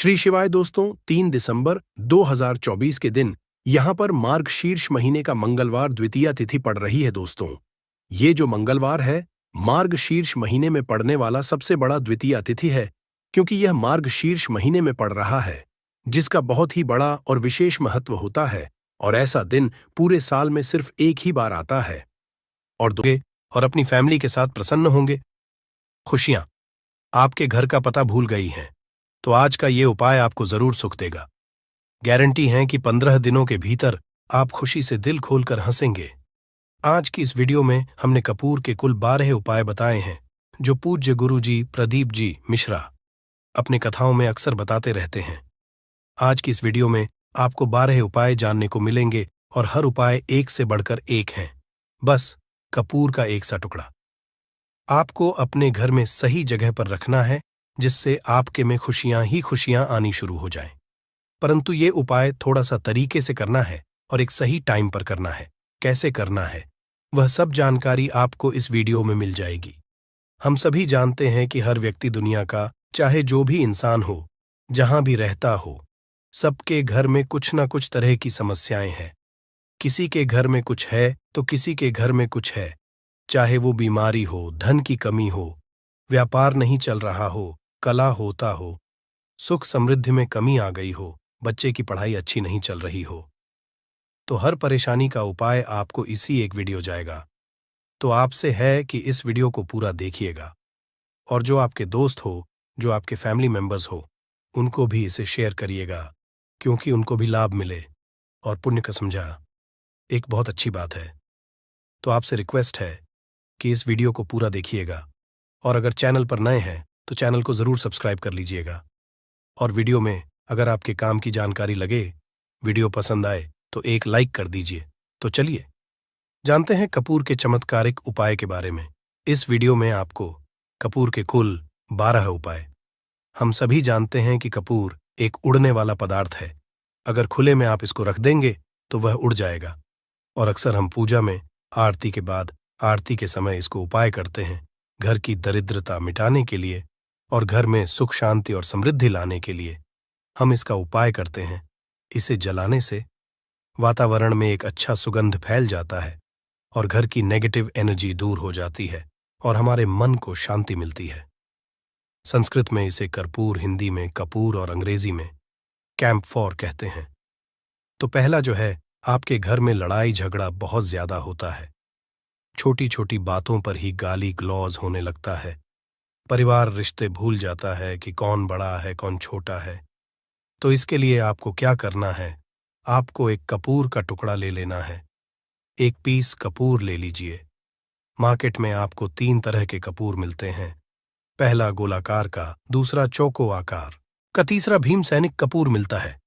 श्री शिवाय दोस्तों, 3 दिसंबर 2024 के दिन यहाँ पर मार्गशीर्ष महीने का मंगलवार द्वितीया तिथि पड़ रही है दोस्तों। ये जो मंगलवार है, मार्गशीर्ष महीने में पड़ने वाला सबसे बड़ा द्वितीया तिथि है, क्योंकि यह मार्गशीर्ष महीने में पड़ रहा है, जिसका बहुत ही बड़ा और विशेष महत्व होता है। और ऐसा दिन पूरे साल में सिर्फ एक ही बार आता है। और दोगे और अपनी फैमिली के साथ प्रसन्न होंगे। खुशियां आपके घर का पता भूल गई हैं, तो आज का ये उपाय आपको जरूर सुख देगा। गारंटी है कि 15 दिनों के भीतर आप खुशी से दिल खोलकर हंसेंगे। आज की इस वीडियो में हमने कपूर के कुल 12 उपाय बताए हैं, जो पूज्य गुरु जी प्रदीप जी मिश्रा अपने कथाओं में अक्सर बताते रहते हैं। आज की इस वीडियो में आपको 12 उपाय जानने को मिलेंगे और हर उपाय एक से बढ़कर एक हैं। बस कपूर का एक सा टुकड़ा आपको अपने घर में सही जगह पर रखना है, जिससे आपके में खुशियां ही खुशियां आनी शुरू हो जाएं। परंतु ये उपाय थोड़ा सा तरीके से करना है और एक सही टाइम पर करना है। कैसे करना है, वह सब जानकारी आपको इस वीडियो में मिल जाएगी। हम सभी जानते हैं कि हर व्यक्ति दुनिया का, चाहे जो भी इंसान हो, जहां भी रहता हो, सबके घर में कुछ ना कुछ तरह की समस्याएं हैं। किसी के घर में कुछ है तो किसी के घर में कुछ है। चाहे वो बीमारी हो, धन की कमी हो, व्यापार नहीं चल रहा हो, कला होता हो, सुख समृद्धि में कमी आ गई हो, बच्चे की पढ़ाई अच्छी नहीं चल रही हो, तो हर परेशानी का उपाय आपको इसी एक वीडियो जाएगा। तो आपसे है कि इस वीडियो को पूरा देखिएगा, और जो आपके दोस्त हो, जो आपके फैमिली मेंबर्स हो, उनको भी इसे शेयर करिएगा, क्योंकि उनको भी लाभ मिले और पुण्य का समझा एक बहुत अच्छी बात है। तो आपसे रिक्वेस्ट है कि इस वीडियो को पूरा देखिएगा, और अगर चैनल पर नए हैं तो चैनल को जरूर सब्सक्राइब कर लीजिएगा। और वीडियो में अगर आपके काम की जानकारी लगे, वीडियो पसंद आए तो एक लाइक कर दीजिए। तो चलिए जानते हैं कपूर के चमत्कारिक उपाय के बारे में। इस वीडियो में आपको कपूर के कुल 12 उपाय। हम सभी जानते हैं कि कपूर एक उड़ने वाला पदार्थ है। अगर खुले में आप इसको रख देंगे तो वह उड़ जाएगा। और अक्सर हम पूजा में आरती के बाद, आरती के समय इसको उपाय करते हैं, घर की दरिद्रता मिटाने के लिए और घर में सुख शांति और समृद्धि लाने के लिए हम इसका उपाय करते हैं। इसे जलाने से वातावरण में एक अच्छा सुगंध फैल जाता है और घर की नेगेटिव एनर्जी दूर हो जाती है और हमारे मन को शांति मिलती है। संस्कृत में इसे कर्पूर, हिंदी में कपूर और अंग्रेजी में कैम्फोर कहते हैं। तो पहला जो है, आपके घर में लड़ाई झगड़ा बहुत ज्यादा होता है। छोटी छोटी बातों पर ही गाली गलौज होने लगता है। परिवार रिश्ते भूल जाता है कि कौन बड़ा है कौन छोटा है। तो इसके लिए आपको क्या करना है, आपको एक कपूर का टुकड़ा ले लेना है। 1 पीस कपूर ले लीजिए। मार्केट में आपको 3 तरह के कपूर मिलते हैं। पहला गोलाकार का, दूसरा चौको आकार का, तीसरा भीम सैनिक कपूर मिलता है,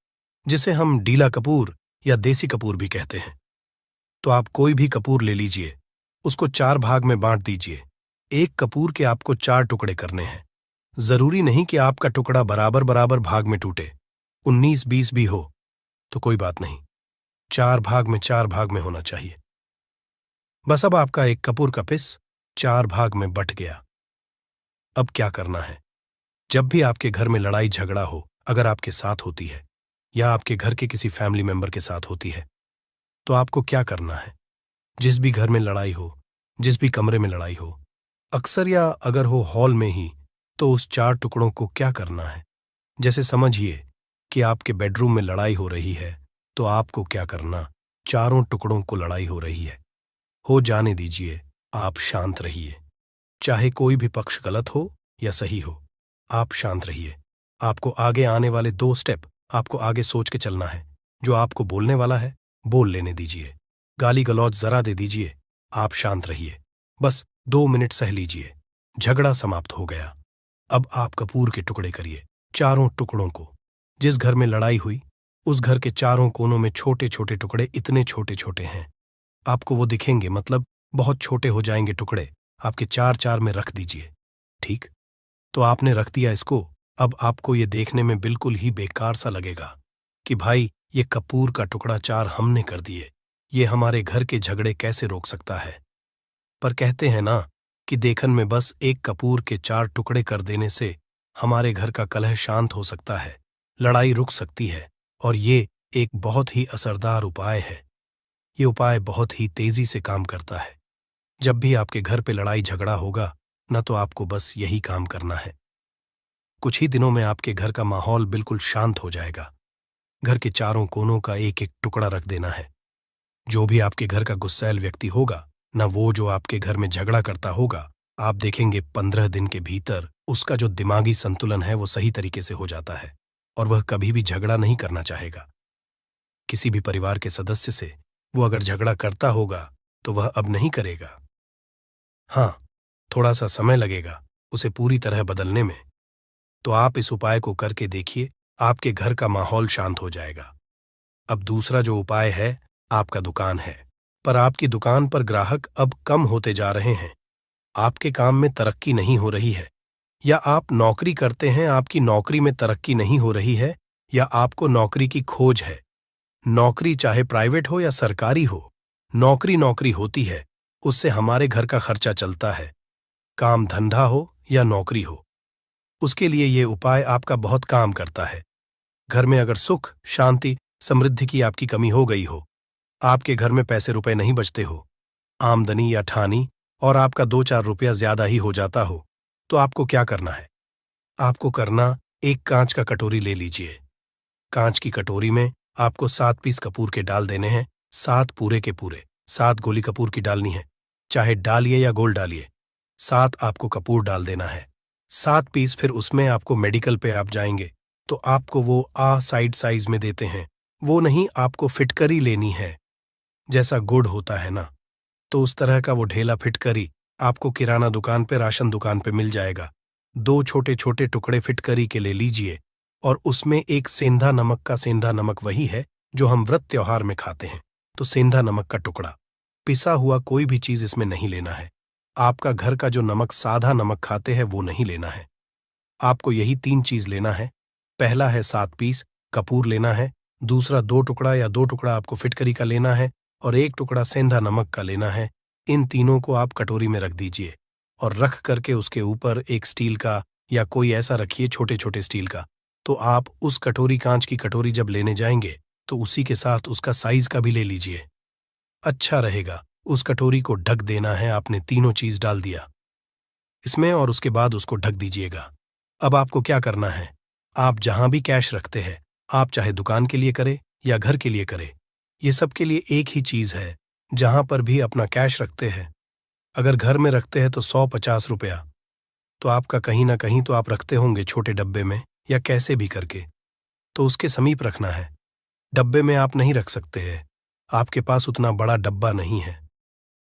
जिसे हम डीला कपूर या देसी कपूर भी कहते हैं। तो आप कोई भी कपूर ले लीजिए, उसको 4 भाग में बांट दीजिए। एक कपूर के आपको 4 टुकड़े करने हैं। जरूरी नहीं कि आपका टुकड़ा बराबर बराबर भाग में टूटे, 19-20 भी हो तो कोई बात नहीं, 4 भाग में 4 भाग में होना चाहिए। बस अब आपका एक कपूर का पिस 4 भाग में बट गया। अब क्या करना है, जब भी आपके घर में लड़ाई झगड़ा हो, अगर आपके साथ होती है या आपके घर के किसी फैमिली मेंबर के साथ होती है, तो आपको क्या करना है। जिस भी घर में लड़ाई हो, जिस भी कमरे में लड़ाई हो, अक्सर या अगर हो हॉल में ही, तो उस 4 टुकड़ों को क्या करना है। जैसे समझिए कि आपके बेडरूम में लड़ाई हो रही है, तो आपको क्या करना, चारों टुकड़ों को लड़ाई हो रही है, हो जाने दीजिए, आप शांत रहिए। चाहे कोई भी पक्ष गलत हो या सही हो, आप शांत रहिए। आपको आगे आने वाले 2 स्टेप आपको आगे सोच के चलना है। जो आपको बोलने वाला है, बोल लेने दीजिए। गाली गलौज जरा दे दीजिए, आप शांत रहिए। बस 2 मिनट सह लीजिए, झगड़ा समाप्त हो गया। अब आप कपूर के टुकड़े करिए, चारों टुकड़ों को। जिस घर में लड़ाई हुई, उस घर के चारों कोनों में छोटे छोटे टुकड़े, इतने छोटे छोटे हैं, आपको वो दिखेंगे, मतलब बहुत छोटे हो जाएंगे टुकड़े। आपके 4-4 में रख दीजिए। ठीक, तो आपने रख दिया इसको। अब आपको ये देखने में बिल्कुल ही बेकार सा लगेगा कि भाई ये कपूर का टुकड़ा 4 हमने कर दिए, ये हमारे घर के झगड़े कैसे रोक सकता है। पर कहते हैं ना कि देखन में बस एक कपूर के 4 टुकड़े कर देने से हमारे घर का कलह शांत हो सकता है। लड़ाई रुक सकती है और ये एक बहुत ही असरदार उपाय है। ये उपाय बहुत ही तेजी से काम करता है। जब भी आपके घर पे लड़ाई झगड़ा होगा न तो आपको बस यही काम करना है। कुछ ही दिनों में आपके घर का माहौल बिल्कुल शांत हो जाएगा। घर के चारों कोनों का एक एक टुकड़ा रख देना है। जो भी आपके घर का गुस्सैल व्यक्ति होगा न वो जो आपके घर में झगड़ा करता होगा, आप देखेंगे 15 दिन के भीतर उसका जो दिमागी संतुलन है वो सही तरीके से हो जाता है और वह कभी भी झगड़ा नहीं करना चाहेगा। किसी भी परिवार के सदस्य से वो अगर झगड़ा करता होगा तो वह अब नहीं करेगा। हाँ, थोड़ा सा समय लगेगा उसे पूरी तरह बदलने में। तो आप इस उपाय को करके देखिए, आपके घर का माहौल शांत हो जाएगा। अब दूसरा जो उपाय है, आपका दुकान है, पर आपकी दुकान पर ग्राहक अब कम होते जा रहे हैं। आपके काम में तरक्की नहीं हो रही है, या आप नौकरी करते हैं, आपकी नौकरी में तरक्की नहीं हो रही है, या आपको नौकरी की खोज है। नौकरी चाहे प्राइवेट हो या सरकारी हो, नौकरी नौकरी होती है, उससे हमारे घर का खर्चा चलता है। काम धंधा हो या नौकरी हो, उसके लिए ये उपाय आपका बहुत काम करता है। घर में अगर सुख, शांति, समृद्धि की आपकी कमी हो गई हो, आपके घर में पैसे रुपए नहीं बचते हो, आमदनी या ठानी और आपका 2-4 रुपया ज्यादा ही हो जाता हो, तो आपको क्या करना है? आपको करना, एक कांच का कटोरी ले लीजिए। कांच की कटोरी में आपको 7 पीस कपूर के डाल देने हैं, 7 पूरे के पूरे। 7 गोली कपूर की डालनी है, चाहे डालिए या गोल डालिए। 7 आपको कपूर डाल देना है। 7 पीस फिर उसमें आपको मेडिकल पे आप जाएंगे तो आपको वो साइड साइज में देते हैं, वो नहीं, आपको फिटकरी लेनी है। जैसा गुड़ होता है ना, तो उस तरह का वो ढेला फिटकरी आपको किराना दुकान पे, राशन दुकान पे मिल जाएगा। 2 छोटे छोटे टुकड़े फिटकरी के ले लीजिए और उसमें एक सेंधा नमक का, सेंधा नमक वही है जो हम व्रत त्योहार में खाते हैं, तो सेंधा नमक का टुकड़ा। पिसा हुआ कोई भी चीज इसमें नहीं लेना है। आपका घर का जो नमक, साधा नमक खाते हैं, वो नहीं लेना है। आपको यही 3 चीज लेना है। पहला है 7 पीस कपूर लेना है, दूसरा 2 टुकड़ा या 2 टुकड़ा आपको फिटकरी का लेना है और 1 टुकड़ा सेंधा नमक का लेना है। इन तीनों को आप कटोरी में रख दीजिए और रख करके उसके ऊपर एक स्टील का या कोई ऐसा रखिए, छोटे छोटे स्टील का। तो आप उस कटोरी, कांच की कटोरी जब लेने जाएंगे तो उसी के साथ उसका साइज का भी ले लीजिए। अच्छा रहेगा। उस कटोरी को ढक देना है। आपने तीनों चीज डाल दिया इसमें और उसके बाद उसको ढक दीजिएगा। अब आपको क्या करना है, आप जहां भी कैश रखते हैं, आप चाहे दुकान के लिए करें या घर के लिए करें, ये सब के लिए एक ही चीज है। जहां पर भी अपना कैश रखते हैं, अगर घर में रखते हैं तो 100-50 रुपया, तो आपका कहीं ना कहीं तो आप रखते होंगे छोटे डब्बे में या कैसे भी करके, तो उसके समीप रखना है। डब्बे में आप नहीं रख सकते हैं, आपके पास उतना बड़ा डब्बा नहीं है,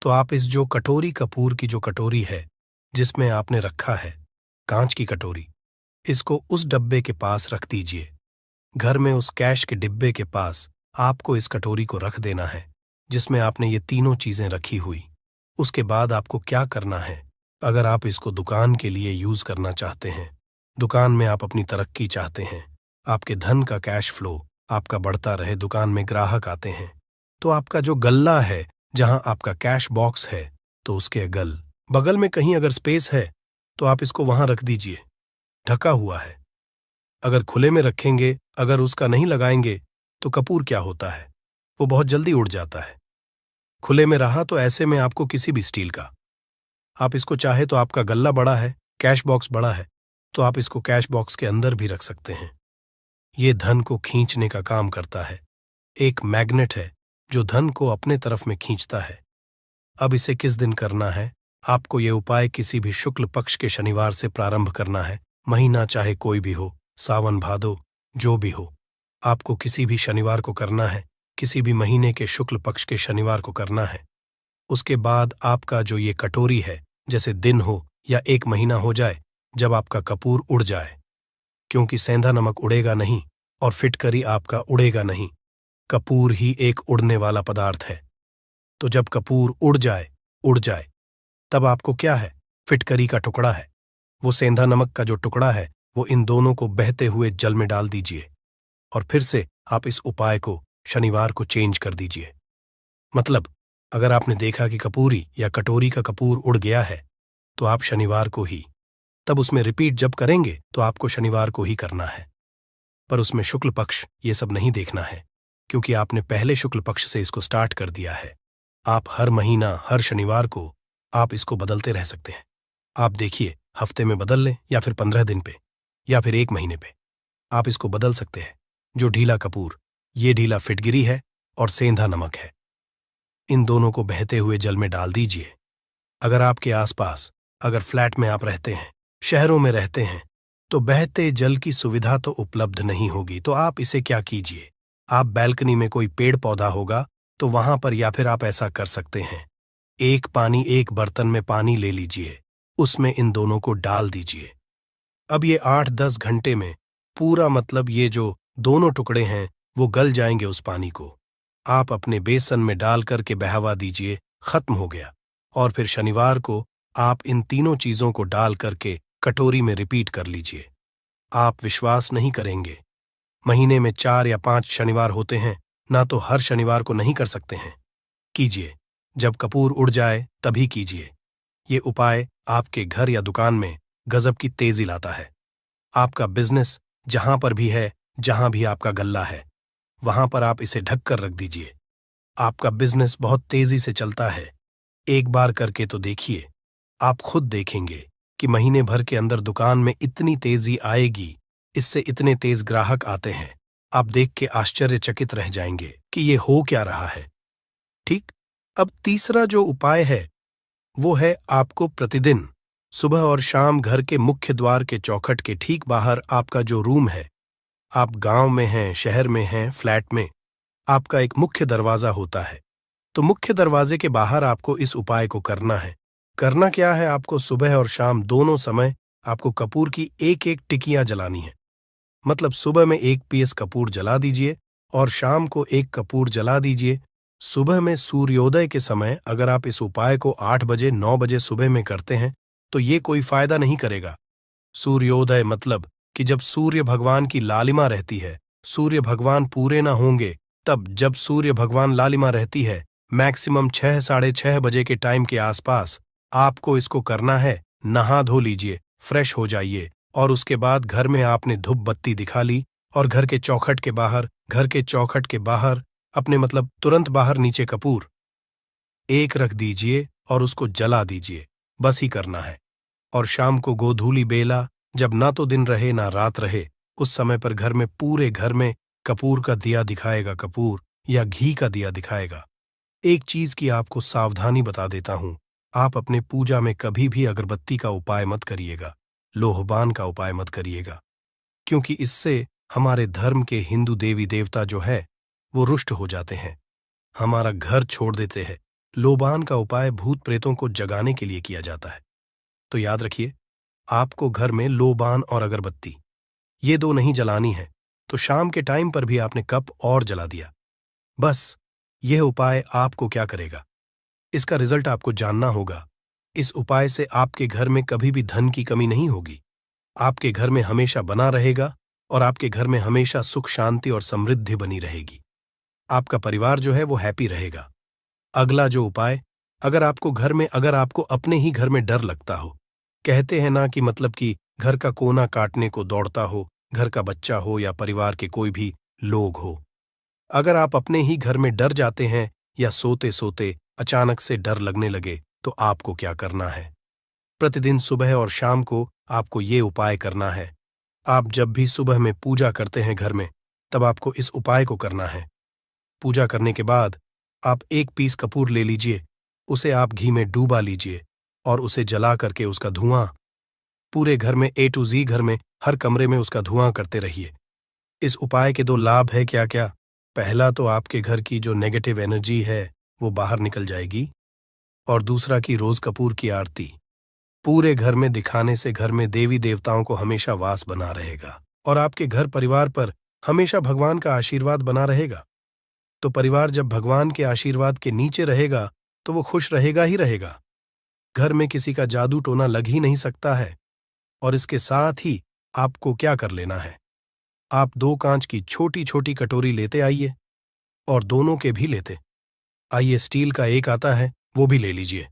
तो आप इस जो कटोरी, कपूर की जो कटोरी है जिसमें आपने रखा है, कांच की कटोरी, इसको उस डब्बे के पास रख दीजिए। घर में उस कैश के डिब्बे के पास आपको इस कटोरी को रख देना है जिसमें आपने ये तीनों चीजें रखी हुई। उसके बाद आपको क्या करना है, अगर आप इसको दुकान के लिए यूज करना चाहते हैं, दुकान में आप अपनी तरक्की चाहते हैं, आपके धन का कैश फ्लो आपका बढ़ता रहे, दुकान में ग्राहक आते हैं, तो आपका जो गल्ला है, जहां आपका कैश बॉक्स है, तो उसके बगल में कहीं अगर स्पेस है तो आप इसको वहां रख दीजिए। ढका हुआ है। अगर खुले में रखेंगे, अगर उसका नहीं लगाएंगे, तो कपूर क्या होता है, वो बहुत जल्दी उड़ जाता है। खुले में रहा तो ऐसे में आपको किसी भी स्टील का, आप इसको चाहे तो, आपका गल्ला बड़ा है, कैश बॉक्स बड़ा है, तो आप इसको कैश बॉक्स के अंदर भी रख सकते हैं। ये धन को खींचने का काम करता है। एक मैग्नेट है जो धन को अपने तरफ में खींचता है। अब इसे किस दिन करना है, आपको ये उपाय किसी भी शुक्ल पक्ष के शनिवार से प्रारंभ करना है। महीना चाहे कोई भी हो, सावन भादो जो भी हो, आपको किसी भी शनिवार को करना है, किसी भी महीने के शुक्ल पक्ष के शनिवार को करना है। उसके बाद आपका जो ये कटोरी है, जैसे दिन हो या 1 महीना हो जाए जब आपका कपूर उड़ जाए, क्योंकि सेंधा नमक उड़ेगा नहीं और फिटकरी आपका उड़ेगा नहीं, कपूर ही एक उड़ने वाला पदार्थ है। तो जब कपूर उड़ जाए, तब आपको क्या है, फिटकरी का टुकड़ा है, वो सेंधा नमक का जो टुकड़ा है, वो इन दोनों को बहते हुए जल में डाल दीजिए और फिर से आप इस उपाय को शनिवार को चेंज कर दीजिए। मतलब अगर आपने देखा कि कपूरी या कटोरी का कपूर उड़ गया है, तो आप शनिवार को ही, तब उसमें रिपीट जब करेंगे तो आपको शनिवार को ही करना है। पर उसमें शुक्ल पक्ष ये सब नहीं देखना है, क्योंकि आपने पहले शुक्ल पक्ष से इसको स्टार्ट कर दिया है। आप हर महीना, हर शनिवार को आप इसको बदलते रह सकते हैं। आप देखिए, हफ्ते में बदल लें या फिर 15 दिन पे या फिर 1 महीने पे आप इसको बदल सकते हैं। जो ढीला कपूर, ये ढीला फिटगिरी है और सेंधा नमक है। इन दोनों को बहते हुए जल में डाल दीजिए। अगर आपके आसपास, अगर फ्लैट में आप रहते हैं, शहरों में रहते हैं, तो बहते जल की सुविधा तो उपलब्ध नहीं होगी, तो आप इसे क्या कीजिए, आप बैल्कनी में कोई पेड़ पौधा होगा तो वहां पर या फिर आप ऐसा कर सकते हैं, एक बर्तन में पानी ले लीजिए, उसमें इन दोनों को डाल दीजिए। अब ये 8-10 घंटे में पूरा, मतलब ये जो दोनों टुकड़े हैं वो गल जाएंगे उस पानी को। आप अपने बेसन में डाल करके बहावा दीजिए, खत्म हो गया। और फिर शनिवार को आप इन तीनों चीजों को डाल करके कटोरी में रिपीट कर लीजिए। आप विश्वास नहीं करेंगे, महीने में 4 या 5 शनिवार होते हैं, ना तो हर शनिवार को नहीं कर सकते हैं। कीजिए, जब कपूर उड़ जाए तभी कीजिए। ये उपाय आपके घर या दुकान में गजब की तेजी लाता है। आपका बिजनेस जहां पर भी है, जहां भी आपका गल्ला है, वहां पर आप इसे ढक कर रख दीजिए। आपका बिजनेस बहुत तेजी से चलता है। एक बार करके तो देखिए, आप खुद देखेंगे कि महीने भर के अंदर दुकान में इतनी तेजी आएगी, इससे इतने तेज ग्राहक आते हैं, आप देख के आश्चर्यचकित रह जाएंगे कि ये हो क्या रहा है। ठीक। अब तीसरा जो उपाय है वो है, आपको प्रतिदिन सुबह और शाम घर के मुख्य द्वार के चौखट के ठीक बाहर आपका जो रूम है, आप गांव में हैं, शहर में हैं, फ्लैट में, आपका एक मुख्य दरवाजा होता है, तो मुख्य दरवाजे के बाहर आपको इस उपाय को करना है। करना क्या है, आपको सुबह और शाम दोनों समय आपको कपूर की 1-1 टिकियां जलानी है। मतलब सुबह में 1 पीस कपूर जला दीजिए और शाम को 1 कपूर जला दीजिए। सुबह में सूर्योदय के समय अगर आप इस उपाय को 8 बजे 9 बजे सुबह में करते हैं तो ये कोई फायदा नहीं करेगा। सूर्योदय मतलब कि जब सूर्य भगवान की लालिमा रहती है, सूर्य भगवान पूरे ना होंगे तब, जब सूर्य भगवान लालिमा रहती है, मैक्सिमम 6 साढ़े 6 बजे के टाइम के आसपास आपको इसको करना है। नहा धो लीजिए, फ्रेश हो जाइए और उसके बाद घर में आपने धूप बत्ती दिखा ली और घर के चौखट के बाहर अपने, मतलब तुरंत बाहर, नीचे कपूर 1 रख दीजिए और उसको जला दीजिए। बस ही करना है। और शाम को गोधूली बेला, जब ना तो दिन रहे ना रात रहे, उस समय पर घर में, पूरे घर में कपूर का दिया दिखाएगा, कपूर या घी का दिया दिखाएगा। एक चीज की आपको सावधानी बता देता हूं, आप अपने पूजा में कभी भी अगरबत्ती का उपाय मत करिएगा, लोहबान का उपाय मत करिएगा, क्योंकि इससे हमारे धर्म के हिंदू देवी देवता जो है वो रुष्ट हो जाते हैं, हमारा घर छोड़ देते हैं। लोबान का उपाय भूत प्रेतों को जगाने के लिए किया जाता है। तो याद रखिए, आपको घर में लोबान और अगरबत्ती ये 2 नहीं जलानी है, तो शाम के टाइम पर भी आपने कप और जला दिया। बस यह उपाय आपको क्या करेगा, इसका रिजल्ट आपको जानना होगा। इस उपाय से आपके घर में कभी भी धन की कमी नहीं होगी, आपके घर में हमेशा बना रहेगा और आपके घर में हमेशा सुख शांति और समृद्धि बनी रहेगी। आपका परिवार जो है वो हैप्पी रहेगा। अगला जो उपाय, अगर आपको अपने ही घर में डर लगता हो, कहते हैं ना कि मतलब कि घर का कोना काटने को दौड़ता हो, घर का बच्चा हो या परिवार के कोई भी लोग हो, अगर आप अपने ही घर में डर जाते हैं या सोते सोते अचानक से डर लगने लगे, तो आपको क्या करना है, प्रतिदिन सुबह और शाम को आपको ये उपाय करना है। आप जब भी सुबह में पूजा करते हैं घर में, तब आपको इस उपाय को करना है। पूजा करने के बाद आप 1 पीस कपूर ले लीजिए, उसे आप घी में डूबा लीजिए और उसे जला करके उसका धुआं पूरे घर में, A to Z घर में, हर कमरे में उसका धुआं करते रहिए। इस उपाय के 2 लाभ है क्या क्या। पहला तो आपके घर की जो नेगेटिव एनर्जी है वो बाहर निकल जाएगी, और दूसरा कि रोज कपूर की आरती पूरे घर में दिखाने से घर में देवी देवताओं को हमेशा वास बना रहेगा और आपके घर परिवार पर हमेशा भगवान का आशीर्वाद बना रहेगा। तो परिवार जब भगवान के आशीर्वाद के नीचे रहेगा तो वो खुश रहेगा ही रहेगा। घर में किसी का जादू टोना लग ही नहीं सकता है। और इसके साथ ही आपको क्या कर लेना है, आप 2 कांच की छोटी छोटी कटोरी लेते आइए और दोनों के भी लेते आइए, स्टील का एक आता है वो भी ले लीजिए।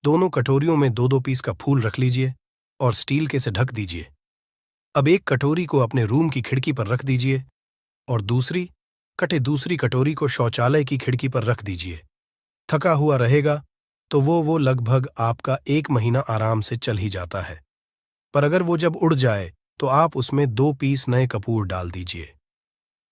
दोनों कटोरियों में 2-2 पीस का फूल रख लीजिए और स्टील के से ढक दीजिए। अब एक कटोरी को अपने रूम की खिड़की पर रख दीजिए और दूसरी कटोरी को शौचालय की खिड़की पर रख दीजिए। थका हुआ रहेगा तो वो लगभग आपका 1 महीना आराम से चल ही जाता है। पर अगर वो जब उड़ जाए तो आप उसमें 2 पीस नए कपूर डाल दीजिए।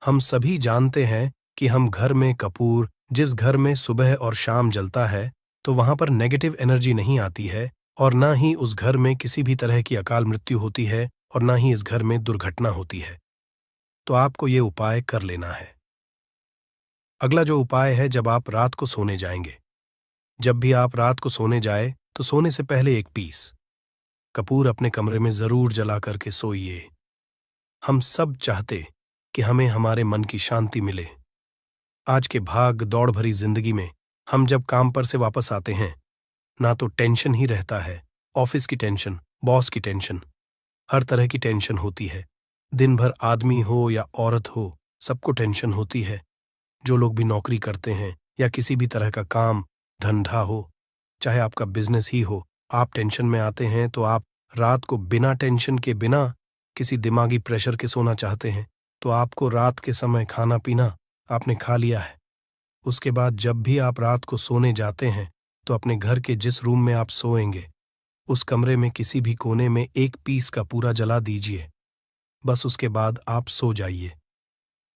हम सभी जानते हैं कि हम घर में कपूर, जिस घर में सुबह और शाम जलता है तो वहां पर नेगेटिव एनर्जी नहीं आती है और ना ही उस घर में किसी भी तरह की अकाल मृत्यु होती है और ना ही इस घर में दुर्घटना होती है। तो आपको ये उपाय कर लेना है। अगला जो उपाय है, जब आप रात को सोने जाएंगे, जब भी आप रात को सोने जाए तो सोने से पहले 1 पीस कपूर अपने कमरे में जरूर जला करके सोइए। हम सब चाहते कि हमें हमारे मन की शांति मिले। आज के भाग दौड़ भरी जिंदगी में हम जब काम पर से वापस आते हैं, ना तो टेंशन ही रहता है, ऑफिस की टेंशन, बॉस की टेंशन, हर तरह की टेंशन होती है। दिन भर आदमी हो या औरत हो, सबको टेंशन होती है। जो लोग भी नौकरी करते हैं या किसी भी तरह का काम धंधा हो, चाहे आपका बिजनेस ही हो, आप टेंशन में आते हैं तो आप रात को बिना टेंशन के, बिना किसी दिमागी प्रेशर के सोना चाहते हैं। तो आपको रात के समय खाना पीना आपने खा लिया है। उसके बाद जब भी आप रात को सोने जाते हैं तो अपने घर के जिस रूम में आप सोएंगे उस कमरे में किसी भी कोने में 1 पीस का पूरा जला दीजिए। बस उसके बाद आप सो जाइए।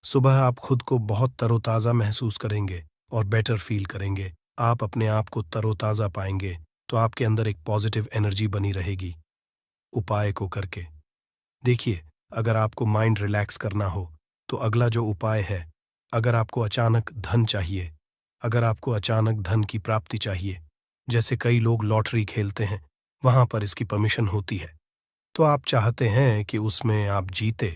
सुबह आप खुद को बहुत तरोताज़ा महसूस करेंगे और बेटर फील करेंगे। आप अपने आप को तरोताज़ा पाएंगे तो आपके अंदर एक पॉजिटिव एनर्जी बनी रहेगी। उपाय को करके देखिए। अगर आपको माइंड रिलैक्स करना हो तो अगला जो उपाय है, अगर आपको अचानक धन चाहिए, अगर आपको अचानक धन की प्राप्ति चाहिए, जैसे कई लोग लॉटरी खेलते हैं, वहां पर इसकी परमिशन होती है, तो आप चाहते हैं कि उसमें आप जीते,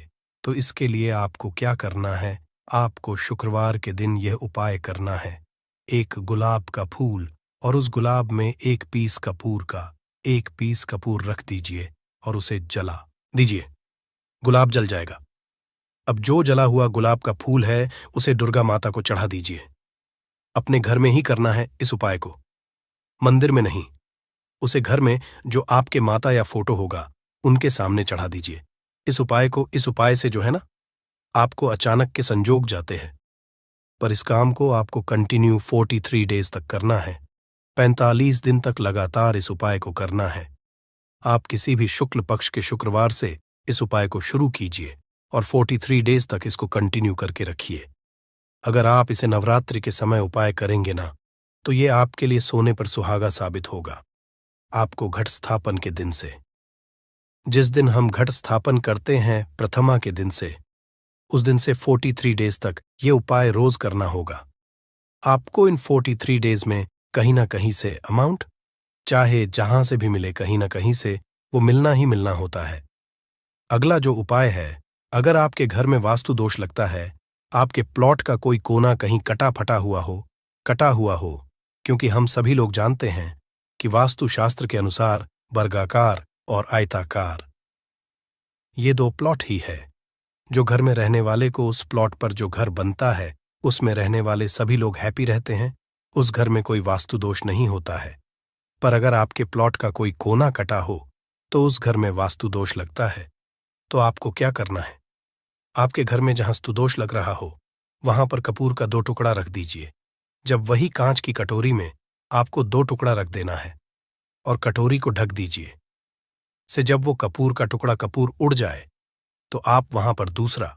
तो इसके लिए आपको क्या करना है? आपको शुक्रवार के दिन यह उपाय करना है। एक गुलाब का फूल और उस गुलाब में 1 पीस कपूर रख दीजिए और उसे जला दीजिए। गुलाब जल जाएगा। अब जो जला हुआ गुलाब का फूल है उसे दुर्गा माता को चढ़ा दीजिए। अपने घर में ही करना है इस उपाय को, मंदिर में नहीं। उसे घर में जो आपके माता या फोटो होगा उनके सामने चढ़ा दीजिए। इस उपाय से जो है ना, आपको अचानक के संजोग जाते हैं। पर इस काम को आपको कंटिन्यू 43 डेज तक करना है। 45 दिन तक लगातार इस उपाय को करना है। आप किसी भी शुक्ल पक्ष के शुक्रवार से इस उपाय को शुरू कीजिए और 43 डेज तक इसको कंटिन्यू करके रखिए। अगर आप इसे नवरात्रि के समय उपाय करेंगे ना, तो ये आपके लिए सोने पर सुहागा साबित होगा। आपको घट स्थापन के दिन से, जिस दिन हम घट स्थापन करते हैं प्रथमा के दिन से, उस दिन से 43 डेज तक ये उपाय रोज करना होगा। आपको इन 43 डेज में कहीं ना कहीं से अमाउंट, चाहे जहां से भी मिले, कहीं ना कहीं से वो मिलना ही मिलना होता है। अगला जो उपाय है, अगर आपके घर में वास्तु दोष लगता है, आपके प्लॉट का कोई कोना कहीं कटा हुआ हो, क्योंकि हम सभी लोग जानते हैं कि वास्तु शास्त्र के अनुसार वर्गाकार और आयताकार ये 2 प्लॉट ही है। जो घर में रहने वाले को, उस प्लॉट पर जो घर बनता है उसमें रहने वाले सभी लोग हैप्पी रहते हैं, उस घर में कोई वास्तु दोष नहीं होता है। पर अगर आपके प्लॉट का कोई कोना कटा हो तो उस घर में वास्तु दोष लगता है। तो आपको क्या करना है? आपके घर में जहां स्तुदोष लग रहा हो वहां पर कपूर का 2 टुकड़ा रख दीजिए। जब वही कांच की कटोरी में आपको 2 टुकड़ा रख देना है और कटोरी को ढक दीजिए। से जब वो कपूर उड़ जाए तो आप वहां पर दूसरा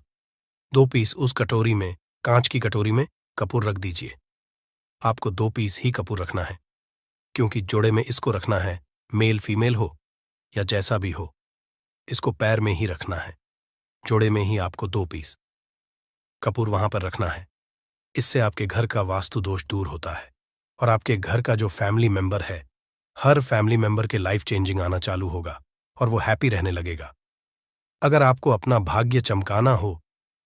2 पीस उस कटोरी में, कांच की कटोरी में कपूर रख दीजिए। आपको 2 पीस ही कपूर रखना है, क्योंकि जोड़े में इसको रखना है, मेल फीमेल हो या जैसा भी हो, इसको पैर में ही रखना है। जोड़े में ही आपको 2 पीस कपूर वहां पर रखना है। इससे आपके घर का वास्तु दोष दूर होता है और आपके घर का जो फैमिली मेंबर है, हर फैमिली मेंबर के लाइफ चेंजिंग आना चालू होगा और वो हैप्पी रहने लगेगा। अगर आपको अपना भाग्य चमकाना हो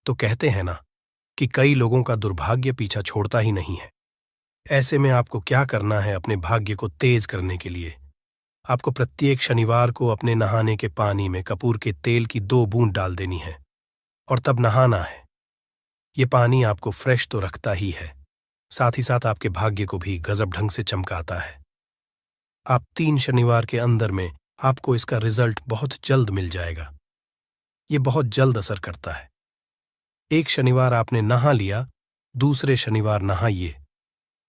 तो कहते हैं ना कि कई लोगों का दुर्भाग्य पीछा छोड़ता ही नहीं है। ऐसे में आपको क्या करना है? अपने भाग्य को तेज करने के लिए आपको प्रत्येक शनिवार को अपने नहाने के पानी में कपूर के तेल की 2 बूंद डाल देनी है और तब नहाना है। ये पानी आपको फ्रेश तो रखता ही है, साथ ही साथ आपके भाग्य को भी गजब ढंग से चमकाता है। आप 3 शनिवार के अंदर में आपको इसका रिजल्ट बहुत जल्द मिल जाएगा। ये बहुत जल्द असर करता है। एक शनिवार आपने नहा लिया, दूसरे शनिवार नहाइए,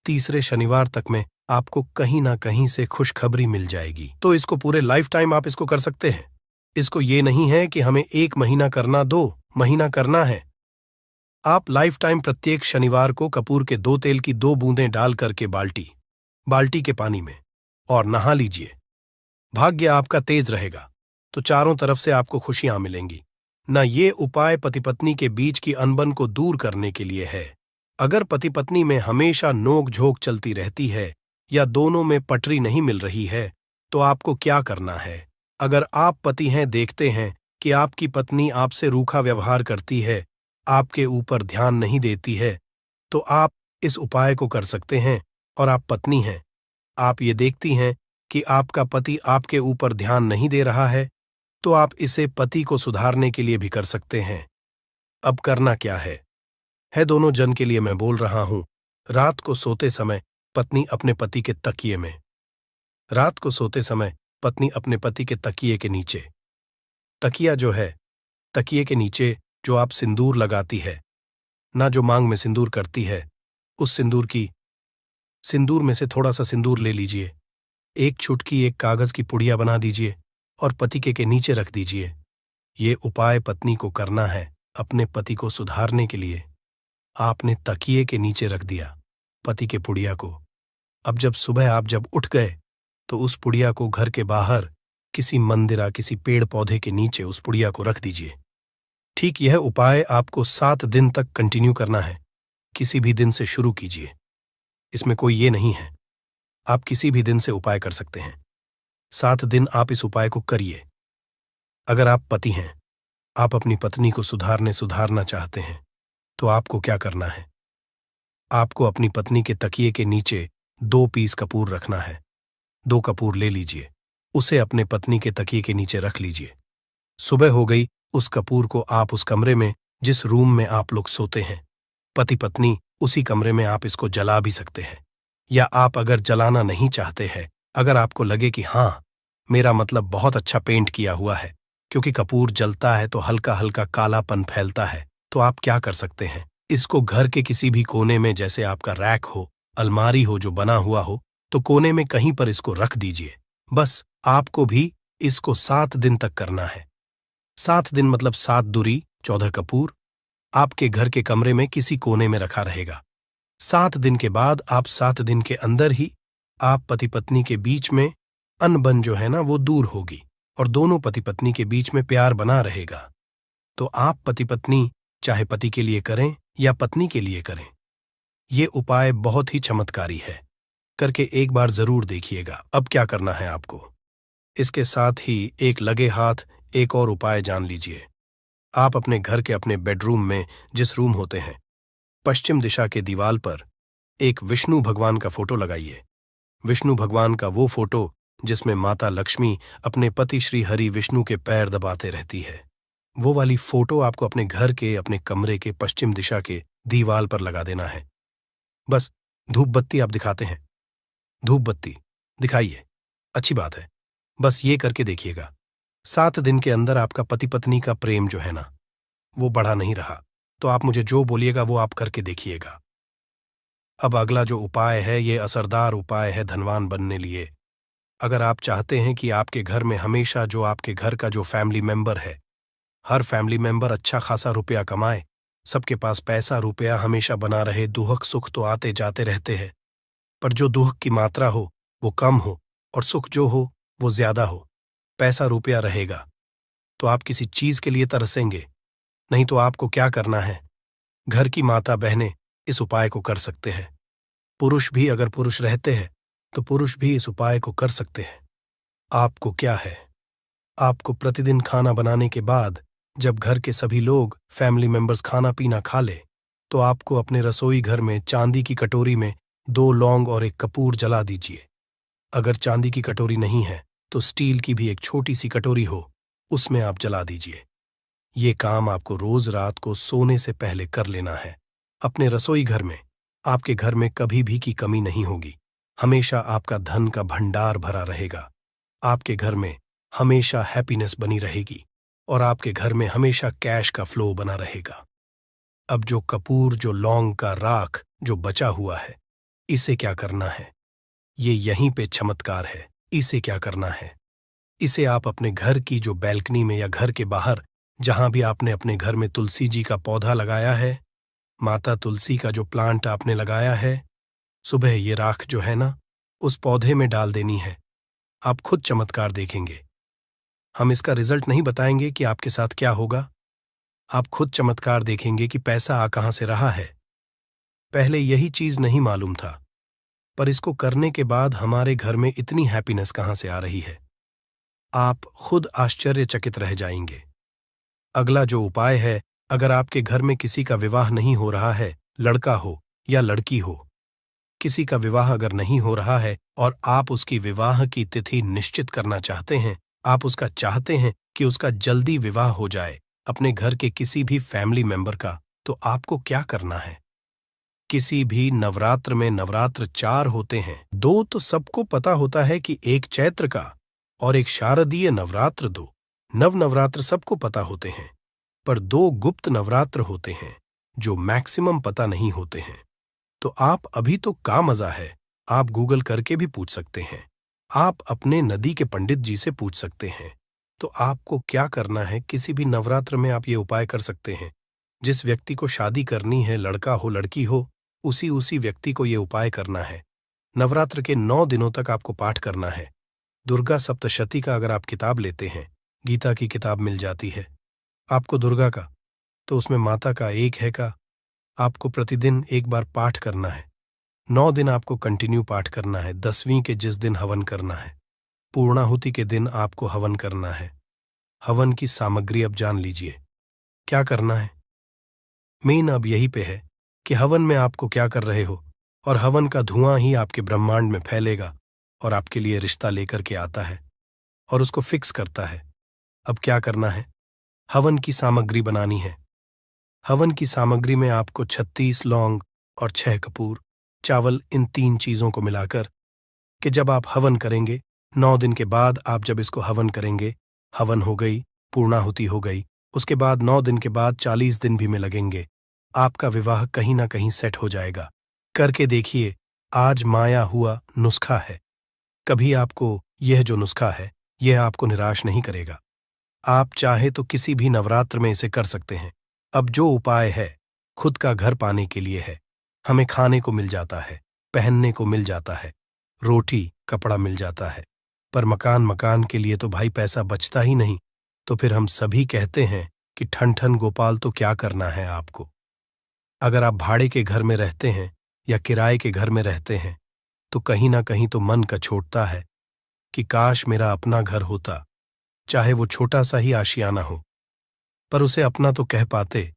तीसरे शनिवार तक में आपको कहीं ना कहीं से खुशखबरी मिल जाएगी। तो इसको पूरे लाइफ टाइम आप इसको कर सकते हैं। इसको ये नहीं है कि हमें 1 महीना करना, 2 महीना करना है। आप लाइफ टाइम प्रत्येक शनिवार को कपूर के 2 तेल की 2 बूंदें डाल करके बाल्टी के पानी में और नहा लीजिए। भाग्य आपका तेज रहेगा तो चारों तरफ से आपको खुशियां मिलेंगी। न ये उपाय पति पत्नी के बीच की अनबन को दूर करने के लिए है। अगर पति पत्नी में हमेशा नोक झोंक चलती रहती है या दोनों में पटरी नहीं मिल रही है तो आपको क्या करना है? अगर आप पति हैं, देखते हैं कि आपकी पत्नी आपसे रूखा व्यवहार करती है, आपके ऊपर ध्यान नहीं देती है, तो आप इस उपाय को कर सकते हैं। और आप पत्नी हैं, आप ये देखती हैं कि आपका पति आपके ऊपर ध्यान नहीं दे रहा है, तो आप इसे पति को सुधारने के लिए भी कर सकते हैं। अब करना क्या है दोनों जन के लिए मैं बोल रहा हूं। रात को सोते समय पत्नी अपने पति के तकिए में, रात को सोते समय पत्नी अपने पति के तकिए के नीचे, तकिया जो है, तकिए के नीचे जो आप सिंदूर लगाती है, ना जो मांग में सिंदूर करती है, उस सिंदूर में से थोड़ा सा सिंदूर ले लीजिए, एक चुटकी एक कागज की पुड़िया बना दीजिए और पति के नीचे रख दीजिए। ये उपाय पत्नी को करना है अपने पति को सुधारने के लिए। आपने तकिए के नीचे रख दिया पति के पुड़िया को। अब जब सुबह आप जब उठ गए तो उस पुड़िया को घर के बाहर किसी मंदिरा, किसी पेड़ पौधे के नीचे उस पुड़िया को रख दीजिए। ठीक यह उपाय आपको 7 दिन तक कंटिन्यू करना है। किसी भी दिन से शुरू कीजिए, इसमें कोई ये नहीं है, आप किसी भी दिन से उपाय कर सकते हैं। 7 दिन आप इस उपाय को करिए। अगर आप पति हैं, आप अपनी पत्नी को सुधारना चाहते हैं, तो आपको क्या करना है? आपको अपनी पत्नी के तकिए के नीचे 2 पीस कपूर रखना है। 2 कपूर ले लीजिए, उसे अपने पत्नी के तकिए के नीचे रख लीजिए। सुबह हो गई, उस कपूर को आप उस कमरे में, जिस रूम में आप लोग सोते हैं, पति पत्नी, उसी कमरे में आप इसको जला भी सकते हैं। या आप अगर जलाना नहीं चाहते हैं, अगर आपको लगे कि हाँ, मेरा मतलब बहुत अच्छा पेंट किया हुआ है, क्योंकि कपूर जलता है तो हल्का हल्का कालापन फैलता है, तो आप क्या कर सकते हैं? इसको घर के किसी भी कोने में, जैसे आपका रैक हो, अलमारी हो जो बना हुआ हो, तो कोने में कहीं पर इसको रख दीजिए। बस आपको भी इसको 7 दिन तक करना है। 7 दिन मतलब 7 दूरी 14 कपूर आपके घर के कमरे में किसी कोने में रखा रहेगा। 7 दिन के बाद आप 7 दिन के अंदर ही आप पति पत्नी के बीच में अनबन जो है ना वो दूर होगी और दोनों पति पत्नी के बीच में प्यार बना रहेगा। तो आप पति पत्नी चाहे पति के लिए करें या पत्नी के लिए करें, ये उपाय बहुत ही चमत्कारी है। करके एक बार जरूर देखिएगा। अब क्या करना है आपको? इसके साथ ही एक लगे हाथ एक और उपाय जान लीजिए। आप अपने घर के अपने बेडरूम में, जिस रूम होते हैं, पश्चिम दिशा के दीवार पर एक विष्णु भगवान का फोटो लगाइए। विष्णु भगवान का वो फोटो जिसमें माता लक्ष्मी अपने पति श्री हरि विष्णु के पैर दबाते रहती है, वो वाली फोटो आपको अपने घर के, अपने कमरे के पश्चिम दिशा के दीवार पर लगा देना है। बस धूप बत्ती आप दिखाते हैं, धूप बत्ती दिखाइए, अच्छी बात है। बस ये करके देखिएगा। 7 दिन के अंदर आपका पति पत्नी का प्रेम जो है ना, वो बढ़ा नहीं रहा, तो आप मुझे जो बोलिएगा वो आप करके देखिएगा। अब अगला जो उपाय है, ये असरदार उपाय है धनवान बनने लिए। अगर आप चाहते हैं कि आपके घर में हमेशा जो आपके घर का जो फैमिली मेंबर है, हर फैमिली मेंबर अच्छा खासा रुपया कमाए, सबके पास पैसा रुपया हमेशा बना रहे, दुख सुख तो आते जाते रहते हैं, पर जो दुख की मात्रा हो वो कम हो और सुख जो हो वो ज्यादा हो, पैसा रुपया रहेगा, तो आप किसी चीज के लिए तरसेंगे। नहीं तो आपको क्या करना है? घर की माता बहनें इस उपाय को कर सकते हैं। पुरुष भी, अगर पुरुष रहते हैं तो पुरुष भी इस उपाय को कर सकते हैं। आपको क्या है, आपको प्रतिदिन खाना बनाने के बाद जब घर के सभी लोग फैमिली मेंबर्स खाना पीना खा ले, तो आपको अपने रसोई घर में चांदी की कटोरी में 2 लौंग और 1 कपूर जला दीजिए। अगर चांदी की कटोरी नहीं है तो स्टील की भी एक छोटी सी कटोरी हो, उसमें आप जला दीजिए। ये काम आपको रोज रात को सोने से पहले कर लेना है। अपने रसोई घर में, आपके घर में कभी भी की कमी नहीं होगी, हमेशा आपका धन का भंडार भरा रहेगा, आपके घर में हमेशा हैप्पीनेस बनी रहेगी और आपके घर में हमेशा कैश का फ्लो बना रहेगा। अब जो कपूर, जो लौंग का राख जो बचा हुआ है, इसे क्या करना है? ये यहीं पे चमत्कार है। इसे क्या करना है? इसे आप अपने घर की जो बैल्कनी में या घर के बाहर जहां भी आपने अपने घर में तुलसी जी का पौधा लगाया है, माता तुलसी का जो प्लांट आपने लगाया है, सुबह ये राख जो है ना, उस पौधे में डाल देनी है। आप खुद चमत्कार देखेंगे। हम इसका रिजल्ट नहीं बताएंगे कि आपके साथ क्या होगा। आप खुद चमत्कार देखेंगे कि पैसा आ कहां से रहा है। पहले यही चीज नहीं मालूम था, पर इसको करने के बाद हमारे घर में इतनी हैप्पीनेस कहां से आ रही है, आप खुद आश्चर्यचकित रह जाएंगे। अगला जो उपाय है, अगर आपके घर में किसी का विवाह नहीं हो रहा है, लड़का हो या लड़की हो, किसी का विवाह अगर नहीं हो रहा है और आप उसकी विवाह की तिथि निश्चित करना चाहते हैं, आप उसका चाहते हैं कि उसका जल्दी विवाह हो जाए अपने घर के किसी भी फैमिली मेंबर का, तो आपको क्या करना है? किसी भी नवरात्र में नवरात्र 4 होते हैं। 2 तो सबको पता होता है कि एक चैत्र का और एक शारदीय नवरात्र 2 नव नवरात्र सबको पता होते हैं, पर 2 गुप्त नवरात्र होते हैं जो मैक्सिमम पता नहीं होते हैं। तो आप अभी तो का मजा है, आप गूगल करके भी पूछ सकते हैं, आप अपने नदी के पंडित जी से पूछ सकते हैं। तो आपको क्या करना है, किसी भी नवरात्र में आप ये उपाय कर सकते हैं। जिस व्यक्ति को शादी करनी है, लड़का हो लड़की हो, उसी व्यक्ति को ये उपाय करना है। नवरात्र के 9 दिनों तक आपको पाठ करना है। दुर्गा सप्तशती का अगर आप किताब लेते हैं, गीता की किताब मिल जाती है आपको दुर्गा का, तो उसमें माता का एक है का आपको प्रतिदिन एक बार पाठ करना है। 9 दिन आपको कंटिन्यू पाठ करना है। 10वीं के जिस दिन हवन करना है, पूर्णाहुति के दिन आपको हवन करना है। हवन की सामग्री अब जान लीजिए क्या करना है। मेन अब यही पे है कि हवन में आपको क्या कर रहे हो, और हवन का धुआं ही आपके ब्रह्मांड में फैलेगा और आपके लिए रिश्ता लेकर के आता है और उसको फिक्स करता है। अब क्या करना है, हवन की सामग्री बनानी है। हवन की सामग्री में आपको 36 लौंग और 6 कपूर, चावल, इन 3 चीजों को मिलाकर कि जब आप हवन करेंगे, 9 दिन के बाद आप जब इसको हवन करेंगे, हवन हो गई, पूर्णाहुति हो गई, उसके बाद 9 दिन के बाद 40 दिन भी में लगेंगे, आपका विवाह कहीं ना कहीं सेट हो जाएगा। करके देखिए, आज माया हुआ नुस्खा है। कभी आपको यह जो नुस्खा है, यह आपको निराश नहीं करेगा। आप चाहे तो किसी भी नवरात्र में इसे कर सकते हैं। अब जो उपाय है, खुद का घर पाने के लिए है। हमें खाने को मिल जाता है, पहनने को मिल जाता है, रोटी कपड़ा मिल जाता है, पर मकान के लिए तो भाई पैसा बचता ही नहीं। तो फिर हम सभी कहते हैं कि ठन ठन गोपाल, तो क्या करना है आपको? अगर आप भाड़े के घर में रहते हैं या किराए के घर में रहते हैं, तो कहीं ना कहीं तो मन कछोटता है कि काश मेरा अपना घर होता, चाहे वो छोटा सा ही आशियाना हो, पर उसे अपना तो कह पाते।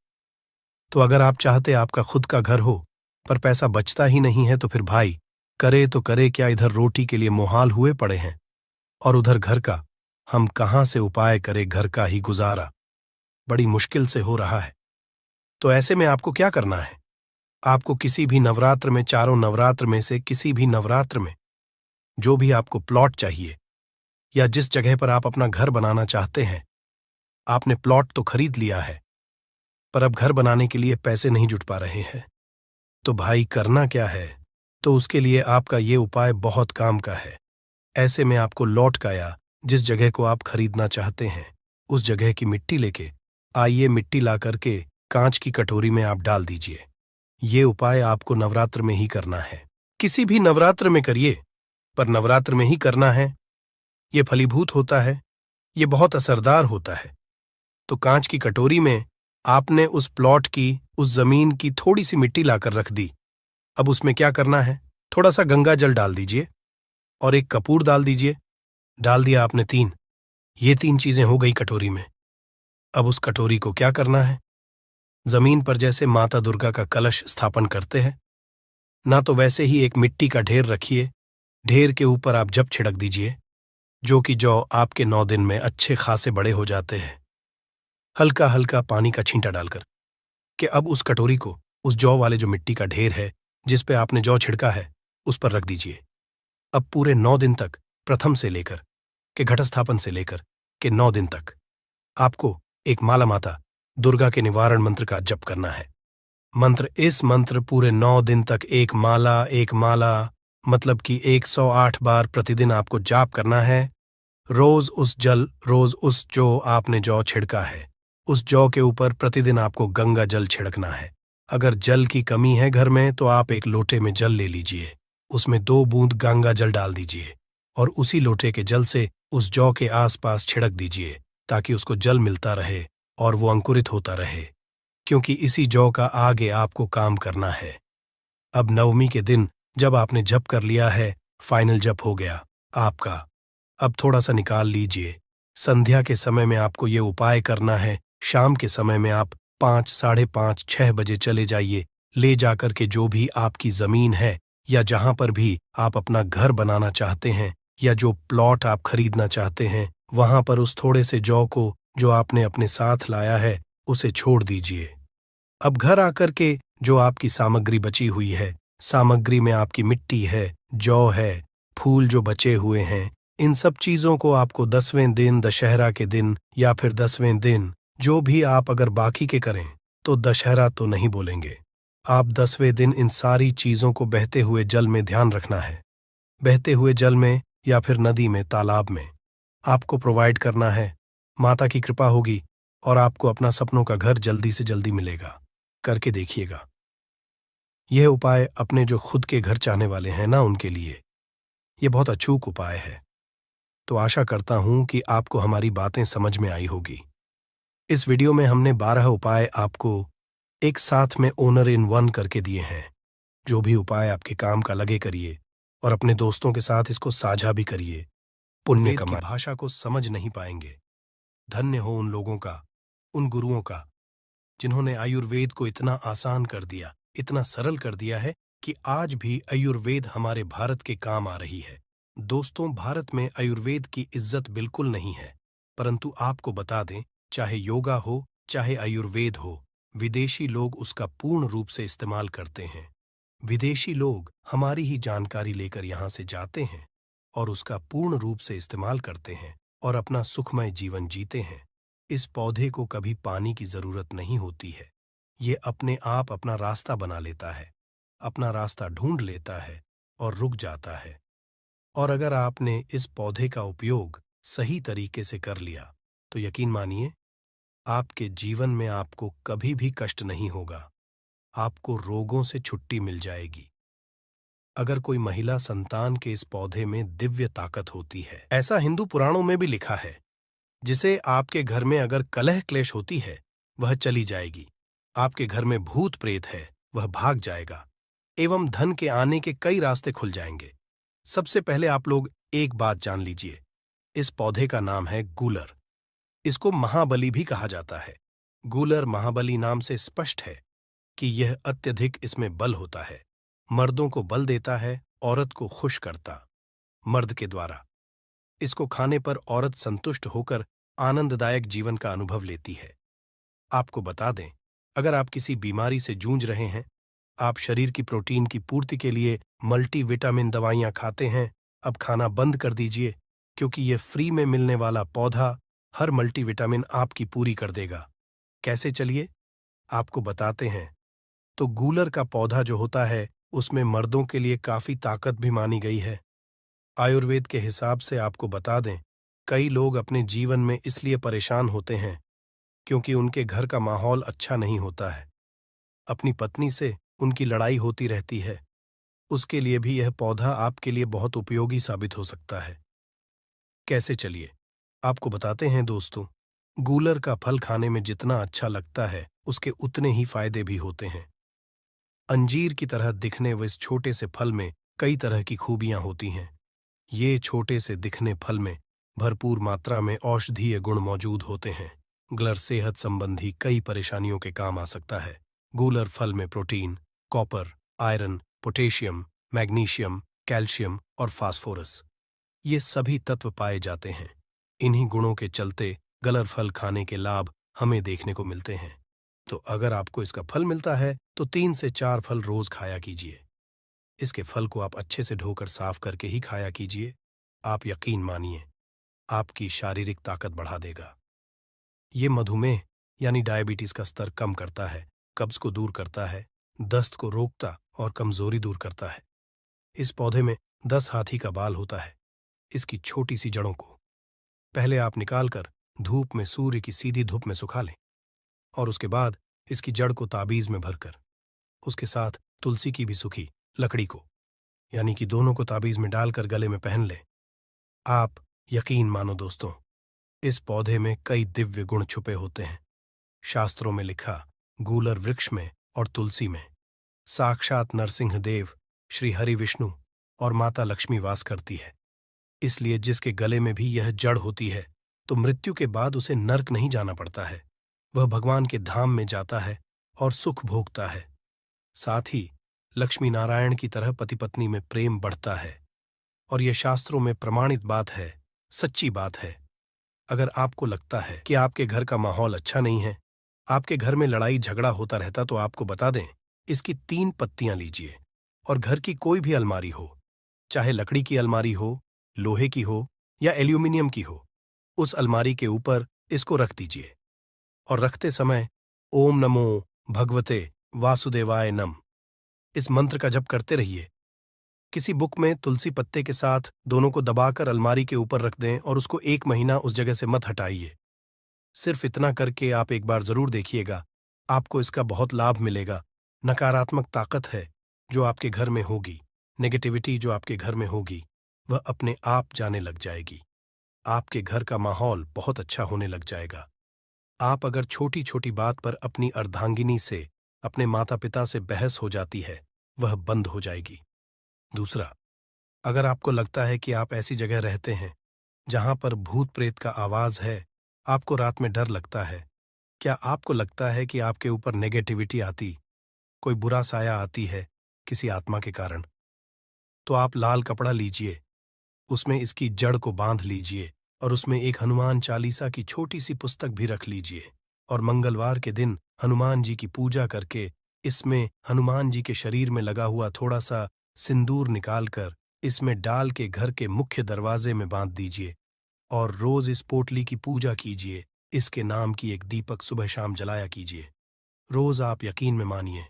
तो अगर आप चाहते आपका खुद का घर हो, पर पैसा बचता ही नहीं है, तो फिर भाई करे तो करे क्या, इधर रोटी के लिए मुहाल हुए पड़े हैं और उधर घर का हम कहां से उपाय करें, घर का ही गुजारा बड़ी मुश्किल से हो रहा है। तो ऐसे में आपको क्या करना है, आपको किसी भी नवरात्र में, चारों नवरात्र में से किसी भी नवरात्र में जो भी आपको प्लॉट चाहिए या जिस जगह पर आप अपना घर बनाना चाहते हैं, आपने प्लॉट तो खरीद लिया है, पर अब घर बनाने के लिए पैसे नहीं जुट पा रहे हैं, तो भाई करना क्या है? तो उसके लिए आपका ये उपाय बहुत काम का है। ऐसे में आपको लौट का या जिस जगह को आप खरीदना चाहते हैं, उस जगह की मिट्टी लेके आइए, मिट्टी ला करके कांच की कटोरी में आप डाल दीजिए। ये उपाय आपको नवरात्र में ही करना है। किसी भी नवरात्र में करिए, पर नवरात्र में ही करना है। ये फलीभूत होता है, ये बहुत असरदार होता है। तो कांच की कटोरी में आपने उस प्लॉट की, उस जमीन की थोड़ी सी मिट्टी लाकर रख दी। अब उसमें क्या करना है, थोड़ा सा गंगा जल डाल दीजिए और एक कपूर डाल दीजिए। डाल दिया आपने 3, ये 3 चीजें हो गई कटोरी में। अब उस कटोरी को क्या करना है, जमीन पर जैसे माता दुर्गा का कलश स्थापन करते हैं ना, तो वैसे ही एक मिट्टी का ढेर रखिए। ढेर के ऊपर आप जब छिड़क दीजिए, जो कि जौ आपके 9 दिन में अच्छे खासे बड़े हो जाते हैं, हल्का हल्का पानी का छींटा डालकर कि अब उस कटोरी को उस जौ वाले जो मिट्टी का ढेर है जिस पे आपने जौ छिड़का है, उस पर रख दीजिए। अब पूरे 9 दिन तक, प्रथम से लेकर के घट स्थापन से लेकर के 9 दिन तक, आपको एक माला माता दुर्गा के निवारण मंत्र का जप करना है। इस मंत्र पूरे 9 दिन तक एक माला मतलब कि 108 बार प्रतिदिन आपको जाप करना है। रोज उस जो आपने जौ छिड़का है उस जौ के ऊपर प्रतिदिन आपको गंगा जल छिड़कना है। अगर जल की कमी है घर में तो आप एक लोटे में जल ले लीजिए, उसमें 2 बूंद गंगा जल डाल दीजिए और उसी लोटे के जल से उस जौ के आसपास छिड़क दीजिए ताकि उसको जल मिलता रहे और वो अंकुरित होता रहे, क्योंकि इसी जौ का आगे आपको काम करना है। अब नवमी के दिन जब आपने जप कर लिया है, फाइनल जप हो गया आपका। अब थोड़ा सा निकाल लीजिए। संध्या के समय में आपको ये उपाय करना है। शाम के समय में आप 5, साढ़े 5, 6 बजे चले जाइए। ले जाकर के जो भी आपकी जमीन है या जहां पर भी आप अपना घर बनाना चाहते हैं या जो प्लॉट आप खरीदना चाहते हैं, वहां पर उस थोड़े से जौ को जो आपने अपने साथ लाया है उसे छोड़ दीजिए। अब घर आकर के जो आपकी सामग्री बची हुई है, सामग्री में आपकी मिट्टी है, जौ है, फूल जो बचे हुए हैं, इन सब चीजों को आपको 10वें दिन, दशहरा के दिन या फिर 10वें दिन जो भी आप अगर बाकी के करें तो दशहरा तो नहीं बोलेंगे। आप 10वें दिन इन सारी चीजों को बहते हुए जल में ध्यान रखना है। बहते हुए जल में या फिर नदी में, तालाब में आपको प्रोवाइड करना है। माता की कृपा होगी और आपको अपना सपनों का घर जल्दी से जल्दी मिलेगा। करके देखिएगा। यह उपाय अपने जो खुद के घर चाहने वाले हैं ना, उनके लिए यह बहुत अचूक उपाय है। तो आशा करता हूं कि आपको हमारी बातें समझ में आई होगी। इस वीडियो में हमने 12 उपाय आपको एक साथ में ओनर इन वन करके दिए हैं। जो भी उपाय आपके काम का लगे करिए और अपने दोस्तों के साथ इसको साझा भी करिए। पुण्य कमाएं। भाषा को समझ नहीं पाएंगे। धन्य हो उन लोगों का, उन गुरुओं का जिन्होंने आयुर्वेद को इतना आसान कर दिया, इतना सरल कर दिया है कि आज भी आयुर्वेद हमारे भारत के काम आ रही है। दोस्तों, भारत में आयुर्वेद की इज्जत बिल्कुल नहीं है, परंतु आपको बता दें, चाहे योगा हो, चाहे आयुर्वेद हो, विदेशी लोग उसका पूर्ण रूप से इस्तेमाल करते हैं। विदेशी लोग हमारी ही जानकारी लेकर यहाँ से जाते हैं और उसका पूर्ण रूप से इस्तेमाल करते हैं और अपना सुखमय जीवन जीते हैं। इस पौधे को कभी पानी की जरूरत नहीं होती है। ये अपने आप अपना रास्ता बना लेता है, अपना रास्ता ढूंढ लेता है और रुक जाता है। और अगर आपने इस पौधे का उपयोग सही तरीके से कर लिया तो यकीन मानिए, आपके जीवन में आपको कभी भी कष्ट नहीं होगा। आपको रोगों से छुट्टी मिल जाएगी। अगर कोई महिला संतान के इस पौधे में दिव्य ताकत होती है, ऐसा हिंदू पुराणों में भी लिखा है, जिसे आपके घर में अगर कलह क्लेश होती है वह चली जाएगी। आपके घर में भूत प्रेत है वह भाग जाएगा एवं धन के आने के कई रास्ते खुल जाएंगे। सबसे पहले आप लोग एक बात जान लीजिए, इस पौधे का नाम है गूलर। इसको महाबली भी कहा जाता है। गूलर महाबली नाम से स्पष्ट है कि यह अत्यधिक इसमें बल होता है। मर्दों को बल देता है, औरत को खुश करता, मर्द के द्वारा। इसको खाने पर औरत संतुष्ट होकर आनंददायक जीवन का अनुभव लेती है। आपको बता दें, अगर आप किसी बीमारी से जूझ रहे हैं, आप शरीर की प्रोटीन की पूर्ति के लिए मल्टीविटामिन दवाइयां खाते हैं, अब खाना बंद कर दीजिए, क्योंकि यह फ्री में मिलने वाला पौधा हर मल्टीविटामिन आपकी पूरी कर देगा। कैसे, चलिए आपको बताते हैं। तो गूलर का पौधा जो होता है उसमें मर्दों के लिए काफी ताकत भी मानी गई है। आयुर्वेद के हिसाब से आपको बता दें, कई लोग अपने जीवन में इसलिए परेशान होते हैं क्योंकि उनके घर का माहौल अच्छा नहीं होता है। अपनी पत्नी से उनकी लड़ाई होती रहती है। उसके लिए भी यह पौधा आपके लिए बहुत उपयोगी साबित हो सकता है। कैसे, चलिए आपको बताते हैं दोस्तों। गूलर का फल खाने में जितना अच्छा लगता है उसके उतने ही फायदे भी होते हैं। अंजीर की तरह दिखने व इस छोटे से फल में कई तरह की खूबियां होती हैं। ये छोटे से दिखने फल में भरपूर मात्रा में औषधीय गुण मौजूद होते हैं। गूलर सेहत संबंधी कई परेशानियों के काम आ सकता है। गूलर फल में protein, copper, iron, potassium, magnesium, calcium और फास्फोरस, ये सभी तत्व पाए जाते हैं। इन्हीं गुणों के चलते गूलर फल खाने के लाभ हमें देखने को मिलते हैं। तो अगर आपको इसका फल मिलता है तो 3 से 4 फल रोज खाया कीजिए। इसके फल को आप अच्छे से धोकर साफ करके ही खाया कीजिए। आप यकीन मानिए, आपकी शारीरिक ताकत बढ़ा देगा। ये मधुमेह यानी डायबिटीज का स्तर कम करता है, कब्ज को दूर करता है, दस्त को रोकता और कमजोरी दूर करता है। इस पौधे में 10 हाथी का बाल होता है। इसकी छोटी सी जड़ों को पहले आप निकालकर धूप में सूर्य की सीधी धूप में सुखा लें और उसके बाद इसकी जड़ को ताबीज में भरकर उसके साथ तुलसी की भी सूखी लकड़ी को यानी कि दोनों को ताबीज में डालकर गले में पहन लें। आप यकीन मानो दोस्तों, इस पौधे में कई दिव्य गुण छुपे होते हैं। शास्त्रों में लिखा, गूलर वृक्ष में और तुलसी में साक्षात नरसिंह देव, श्री हरि विष्णु और माता लक्ष्मी वास करती है। इसलिए जिसके गले में भी यह जड़ होती है तो मृत्यु के बाद उसे नर्क नहीं जाना पड़ता है, वह भगवान के धाम में जाता है और सुख भोगता है। साथ ही लक्ष्मी नारायण की तरह पति पत्नी में प्रेम बढ़ता है और यह शास्त्रों में प्रमाणित बात है, सच्ची बात है। अगर आपको लगता है कि आपके घर का माहौल अच्छा नहीं है, आपके घर में लड़ाई झगड़ा होता रहता, तो आपको बता दें, इसकी 3 पत्तियां लीजिए और घर की कोई भी अलमारी हो, चाहे लकड़ी की अलमारी हो, लोहे की हो या एल्यूमिनियम की हो, उस अलमारी के ऊपर इसको रख दीजिए और रखते समय ओम नमो भगवते वासुदेवाय नम इस मंत्र का जप करते रहिए। किसी बुक में तुलसी पत्ते के साथ दोनों को दबाकर अलमारी के ऊपर रख दें और उसको 1 महीना उस जगह से मत हटाइए। सिर्फ इतना करके आप एक बार जरूर देखिएगा, आपको इसका बहुत लाभ मिलेगा। नकारात्मक ताकत है जो आपके घर में होगी, नेगेटिविटी जो आपके घर में होगी, वह अपने आप जाने लग जाएगी। आपके घर का माहौल बहुत अच्छा होने लग जाएगा। आप अगर छोटी छोटी बात पर अपनी अर्धांगिनी से, अपने माता पिता से बहस हो जाती है, वह बंद हो जाएगी। दूसरा, अगर आपको लगता है कि आप ऐसी जगह रहते हैं जहां पर भूत प्रेत का आवाज है, आपको रात में डर लगता है, क्या आपको लगता है कि आपके ऊपर नेगेटिविटी आती, कोई बुरा साया आती है किसी आत्मा के कारण, तो आप लाल कपड़ा लीजिए, उसमें इसकी जड़ को बांध लीजिए और उसमें एक हनुमान चालीसा की छोटी सी पुस्तक भी रख लीजिए और मंगलवार के दिन हनुमान जी की पूजा करके इसमें हनुमान जी के शरीर में लगा हुआ थोड़ा सा सिंदूर निकालकर इसमें डाल के घर के मुख्य दरवाजे में बांध दीजिए और रोज इस पोटली की पूजा कीजिए। इसके नाम की एक दीपक सुबह शाम जलाया कीजिए। रोज आप यकीन में मानिए,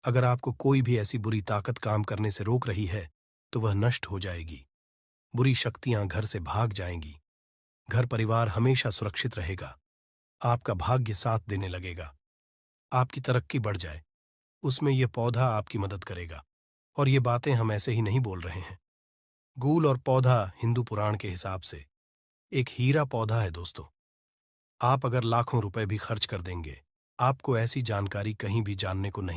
अगर आपको कोई भी ऐसी बुरी ताकत काम करने से रोक रही है तो वह नष्ट हो जाएगी। बुरी शक्तियां घर से भाग जाएंगी। घर परिवार हमेशा सुरक्षित रहेगा। आपका भाग्य साथ देने लगेगा। आपकी तरक्की बढ़ जाए, उसमें यह पौधा आपकी मदद करेगा। और ये बातें हम ऐसे ही नहीं बोल रहे हैं। गूल और पौधा हिंदू पुराण के हिसाब से एक हीरा पौधा है दोस्तों। आप अगर लाखों रुपए भी खर्च कर देंगे, आपको ऐसी जानकारी कहीं भी जानने को नहीं